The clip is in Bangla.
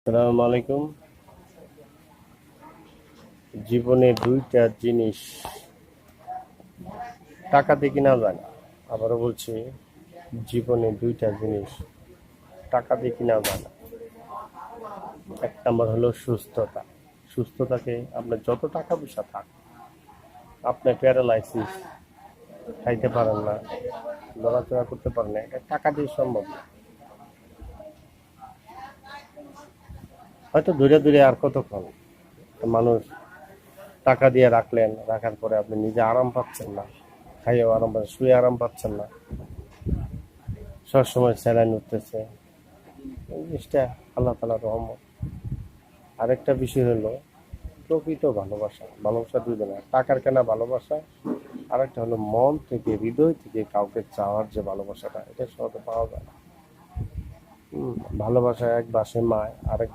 আসসালামু আলাইকুম। জীবনে দুইটা জিনিস টাকা দিয়ে কিনা যায় না। আবারও বলছি, জীবনে দুইটা জিনিস টাকা দিয়ে কিনা যায় না। এক নম্বর হলো সুস্থতা। সুস্থতাকে আপনার যত টাকা পয়সা থাক, আপনার প্যারালাইসিস, খাইতে পারেন না, নড়াচড়া করতে পারেন না, এটা টাকা দিয়ে সম্ভব না। হয়তো দূরে দূরে আর কতক্ষণ মানুষ টাকা দিয়ে রাখলেন, রাখার পরে আপনি নিজে আরাম পাচ্ছেন না, খাইয়েও আরাম পাচ্ছেন, শুয়ে আরাম পাচ্ছেন না, সবসময় স্যালাইন উঠতেছে। এই জিনিসটা আল্লাহ তাআলার রহমত। আরেকটা বিষয় হলো প্রকৃত ভালোবাসা। ভালোবাসা দুই ধরনের, টাকার কেনা ভালোবাসা, আরেকটা হলো মন থেকে, হৃদয় থেকে কাউকে চাওয়ার যে ভালোবাসাটা, এটা সহজে পাওয়া যায় না। ভালোবাসা এক বাসে মায়, আরেক